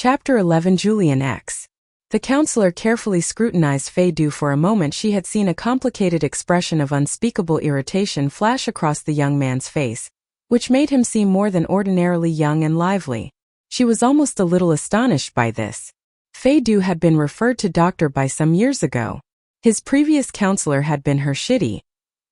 Chapter 11 Julian X. The counselor carefully scrutinized ZhouDu for a moment. She had seen a complicated expression of unspeakable irritation flash across the young man's face, which made him seem more than ordinarily young and lively. She was almost a little astonished by this. ZhouDu had been referred to Dr. Bai some years ago. His previous counselor had been her Shidi,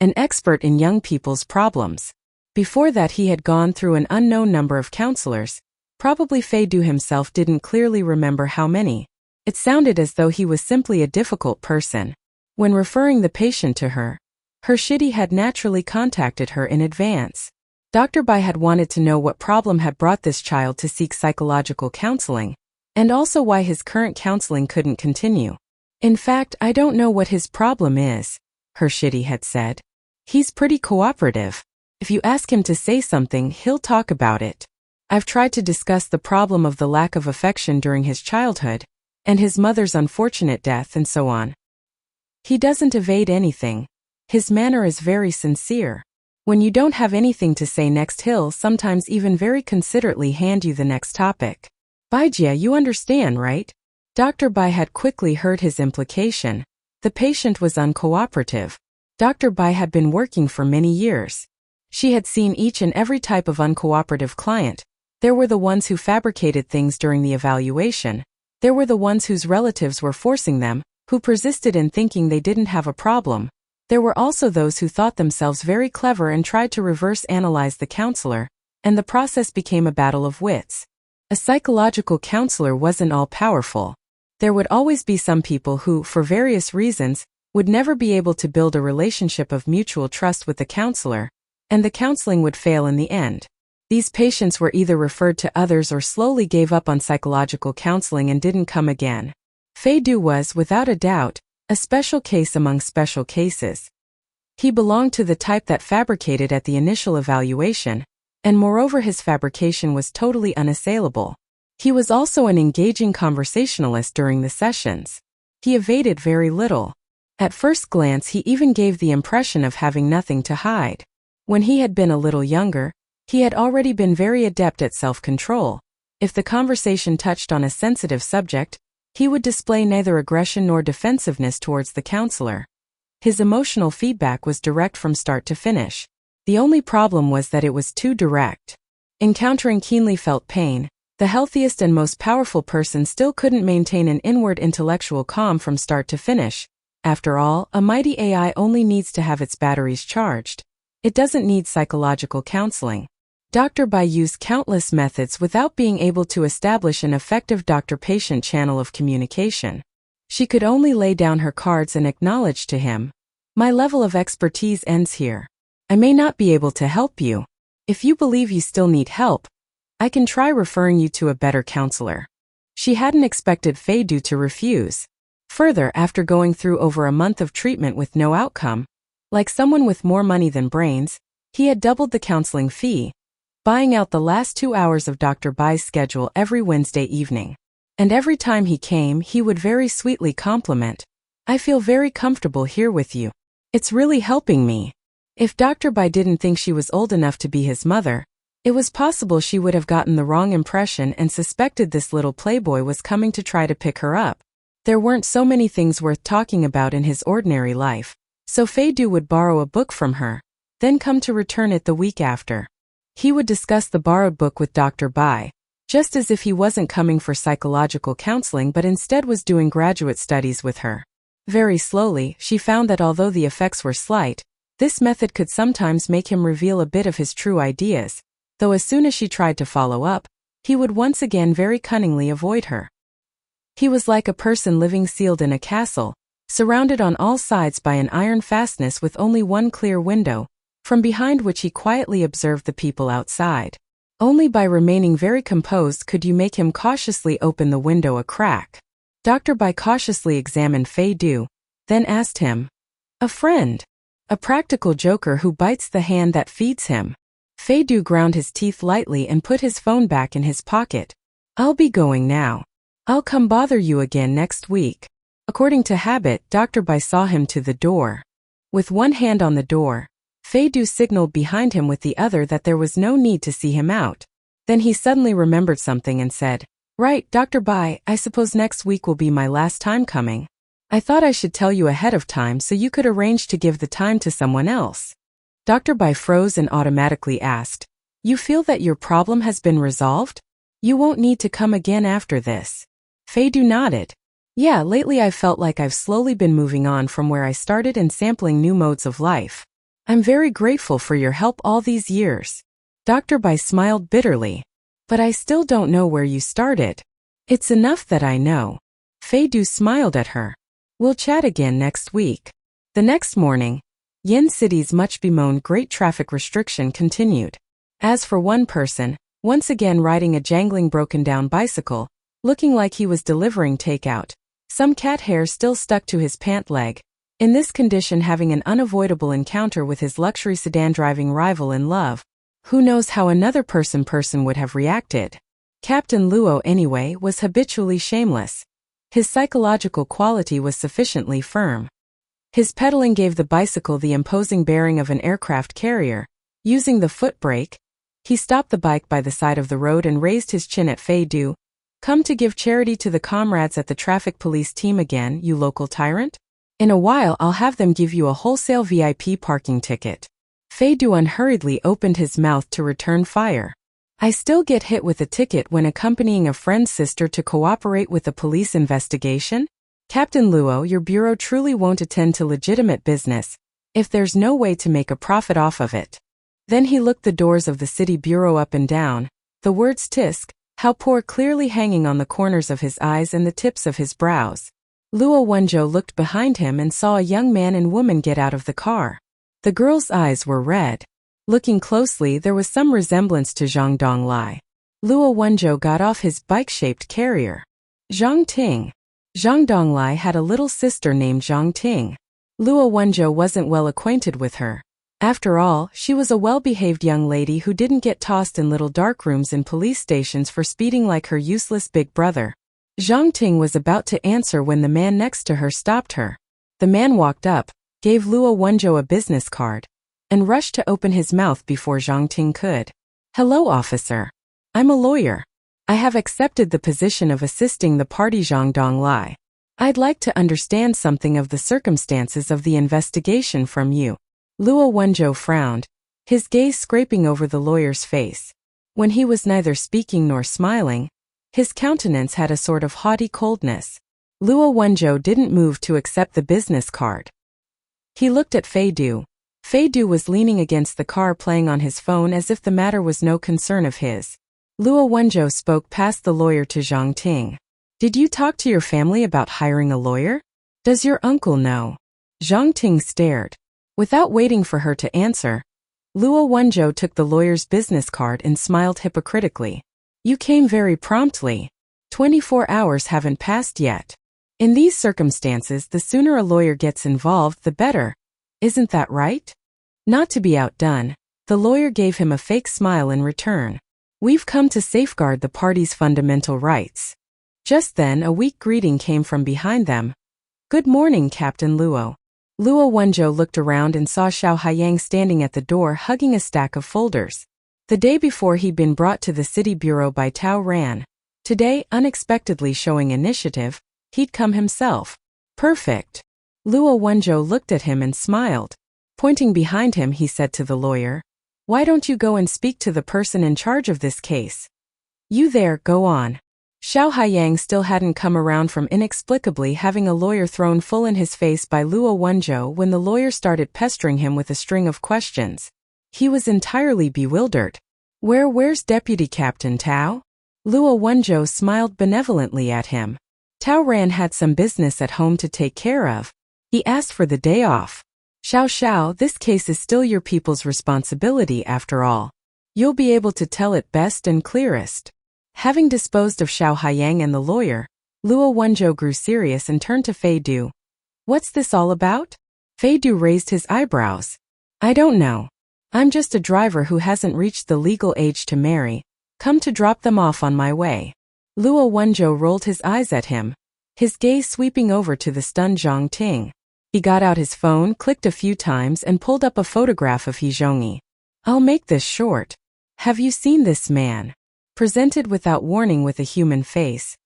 an expert in young people's problems. Before that he had gone through an unknown number of counselors. Probably ZhouDu himself didn't clearly remember how many. It sounded as though he was simply a difficult person. When referring the patient to her Shidi had naturally contacted her in advance. Dr. Bai had wanted to know what problem had brought this child to seek psychological counseling, and also why his current counseling couldn't continue. In fact, I don't know what his problem is, her Shidi had said. He's pretty cooperative. If you ask him to say something, he'll talk about it. I've tried to discuss the problem of the lack of affection during his childhood, and his mother's unfortunate death and so on. He doesn't evade anything. His manner is very sincere. When you don't have anything to say next, he'll sometimes even very considerately hand you the next topic. Baijia, you understand, right? Dr. Bai had quickly heard his implication. The patient was uncooperative. Dr. Bai had been working for many years. She had seen each and every type of uncooperative client. There were the ones who fabricated things during the evaluation. There were the ones whose relatives were forcing them, who persisted in thinking they didn't have a problem. There were also those who thought themselves very clever and tried to reverse analyze the counselor, and the process became a battle of wits. A psychological counselor wasn't all-powerful. There would always be some people who, for various reasons, would never be able to build a relationship of mutual trust with the counselor, and the counseling would fail in the end. These patients were either referred to others or slowly gave up on psychological counseling and didn't come again. ZhouDu was, without a doubt, a special case among special cases. He belonged to the type that fabricated at the initial evaluation, and moreover his fabrication was totally unassailable. He was also an engaging conversationalist during the sessions. He evaded very little. At first glance he even gave the impression of having nothing to hide. When he had been a little younger, he had already been very adept at self-control. If the conversation touched on a sensitive subject, he would display neither aggression nor defensiveness towards the counselor. His emotional feedback was direct from start to finish. The only problem was that it was too direct. Encountering keenly felt pain, the healthiest and most powerful person still couldn't maintain an inward intellectual calm from start to finish. After all, a mighty AI only needs to have its batteries charged. It doesn't need psychological counseling. Dr. Bai used countless methods without being able to establish an effective doctor-patient channel of communication. She could only lay down her cards and acknowledge to him, "My level of expertise ends here. I may not be able to help you. If you believe you still need help, I can try referring you to a better counselor." She hadn't expected ZhouDu to refuse. Further, after going through over a month of treatment with no outcome, like someone with more money than brains, he had doubled the counseling fee, buying out the last 2 hours of Dr. Bai's schedule every Wednesday evening. And every time he came, he would very sweetly compliment, "I feel very comfortable here with you. It's really helping me." If Dr. Bai didn't think she was old enough to be his mother, it was possible she would have gotten the wrong impression and suspected this little playboy was coming to try to pick her up. There weren't so many things worth talking about in his ordinary life, so ZhouDu would borrow a book from her, then come to return it the week after. He would discuss the borrowed book with Dr. Bai, just as if he wasn't coming for psychological counseling but instead was doing graduate studies with her. Very slowly, she found that although the effects were slight, this method could sometimes make him reveal a bit of his true ideas, though as soon as she tried to follow up, he would once again very cunningly avoid her. He was like a person living sealed in a castle, surrounded on all sides by an iron fastness with only one clear window, from behind which he quietly observed the people outside. Only by remaining very composed could you make him cautiously open the window a crack. Dr. Bai cautiously examined ZhouDu, then asked him, "A friend? A practical joker who bites the hand that feeds him?" ZhouDu ground his teeth lightly and put his phone back in his pocket. "I'll be going now. I'll come bother you again next week." According to habit, Dr. Bai saw him to the door. With one hand on the door, ZhouDu signaled behind him with the other that there was no need to see him out. Then he suddenly remembered something and said, Right, Dr. Bai, I suppose next week will be my last time coming. I thought I should tell you ahead of time so you could arrange to give the time to someone else. Dr. Bai froze and automatically asked, You feel that your problem has been resolved? You won't need to come again after this. ZhouDu nodded. Yeah, lately I've felt like I've slowly been moving on from where I started and sampling new modes of life. I'm very grateful for your help all these years. Dr. Bai smiled bitterly. But I still don't know where you started. It's enough that I know. ZhouDu smiled at her. We'll chat again next week. The next morning, Yin City's much bemoaned great traffic restriction continued. As for one person, once again riding a jangling broken-down bicycle, looking like he was delivering takeout, some cat hair still stuck to his pant leg, in this condition having an unavoidable encounter with his luxury sedan-driving rival in love. Who knows how another person would have reacted? Captain Luo, anyway, was habitually shameless. His psychological quality was sufficiently firm. His pedaling gave the bicycle the imposing bearing of an aircraft carrier. Using the foot brake, he stopped the bike by the side of the road and raised his chin at ZhouDu. Come to give charity to the comrades at the traffic police team again, you local tyrant? In a while I'll have them give you a wholesale VIP parking ticket. ZhouDu unhurriedly opened his mouth to return fire. I still get hit with a ticket when accompanying a friend's sister to cooperate with a police investigation? Captain Luo, your bureau truly won't attend to legitimate business, if there's no way to make a profit off of it. Then he looked the doors of the city bureau up and down, the words tisk, how poor clearly hanging on the corners of his eyes and the tips of his brows. Luo Wenzhou looked behind him and saw a young man and woman get out of the car. The girl's eyes were red. Looking closely, there was some resemblance to Zhang Donglai. Luo Wenzhou got off his bike-shaped carrier. Zhang Ting. Zhang Donglai had a little sister named Zhang Ting. Luo Wenzhou wasn't well acquainted with her. After all, she was a well-behaved young lady who didn't get tossed in little dark rooms in police stations for speeding like her useless big brother. Zhang Ting was about to answer when the man next to her stopped her. The man walked up, gave Luo Wenzhou a business card, and rushed to open his mouth before Zhang Ting could. Hello, officer. I'm a lawyer. I have accepted the position of assisting the party Zhang Donglai. I'd like to understand something of the circumstances of the investigation from you. Luo Wenzhou frowned, his gaze scraping over the lawyer's face. When he was neither speaking nor smiling, his countenance had a sort of haughty coldness. Luo Wenzhou didn't move to accept the business card. He looked at ZhouDu. ZhouDu was leaning against the car playing on his phone as if the matter was no concern of his. Luo Wenzhou spoke past the lawyer to Zhang Ting. Did you talk to your family about hiring a lawyer? Does your uncle know? Zhang Ting stared. Without waiting for her to answer, Luo Wenzhou took the lawyer's business card and smiled hypocritically. You came very promptly. 24 hours haven't passed yet. In these circumstances, the sooner a lawyer gets involved, the better. Isn't that right? Not to be outdone, the lawyer gave him a fake smile in return. We've come to safeguard the party's fundamental rights. Just then, a weak greeting came from behind them. Good morning, Captain Luo. Luo Wenzhou looked around and saw Xiao Haiyang standing at the door hugging a stack of folders. The day before he'd been brought to the city bureau by Tao Ran. Today, unexpectedly showing initiative, he'd come himself. Perfect. Luo Wenzhou looked at him and smiled. Pointing behind him, he said to the lawyer, Why don't you go and speak to the person in charge of this case? You there, go on. Xiao Haiyang still hadn't come around from inexplicably having a lawyer thrown full in his face by Luo Wenzhou when the lawyer started pestering him with a string of questions. He was entirely bewildered. Where's Deputy Captain Tao? Luo Wenzhou smiled benevolently at him. Tao Ran had some business at home to take care of. He asked for the day off. Xiao, this case is still your people's responsibility after all. You'll be able to tell it best and clearest. Having disposed of Xiao Haiyang and the lawyer, Luo Wenzhou grew serious and turned to ZhouDu. What's this all about? ZhouDu raised his eyebrows. I don't know. I'm just a driver who hasn't reached the legal age to marry. Come to drop them off on my way. Luo Wenzhou rolled his eyes at him, his gaze sweeping over to the stunned Zhang Ting. He got out his phone, clicked a few times and pulled up a photograph of He Zhongyi. I'll make this short. Have you seen this man? presented without warning with a human face.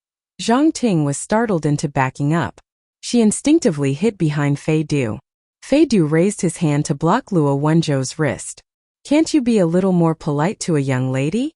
Zhang Ting was startled into backing up. She instinctively hid behind Fei Du. Fei Du raised his hand to block Luo Wenzhou's wrist. Can't you be a little more polite to a young lady?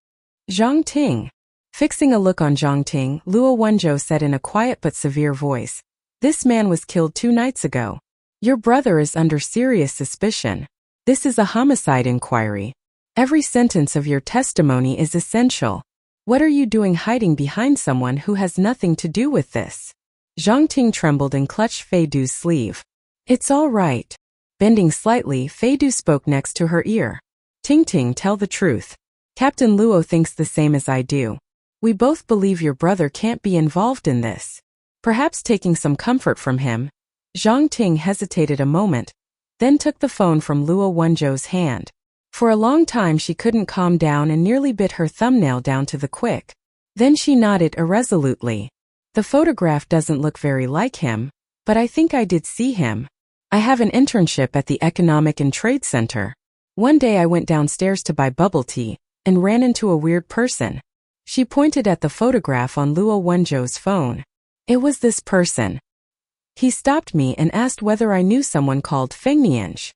Zhang Ting. Fixing a look on Zhang Ting, Luo Wenzhou said in a quiet but severe voice. This man was killed 2 nights ago. Your brother is under serious suspicion. This is a homicide inquiry. Every sentence of your testimony is essential. What are you doing hiding behind someone who has nothing to do with this? Zhang Ting trembled and clutched Fei Du's sleeve. It's all right. Bending slightly, Fei Du spoke next to her ear. Ting Ting, tell the truth. Captain Luo thinks the same as I do. We both believe your brother can't be involved in this. Perhaps taking some comfort from him. Zhang Ting hesitated a moment, then took the phone from Luo Wenzhou's hand. For a long time she couldn't calm down and nearly bit her thumbnail down to the quick. Then she nodded irresolutely. The photograph doesn't look very like him, but I think I did see him. I have an internship at the Economic and Trade Center. One day I went downstairs to buy bubble tea and ran into a weird person. She pointed at the photograph on Luo Wenzhou's phone. It was this person. He stopped me and asked whether I knew someone called Feng Nianzhi.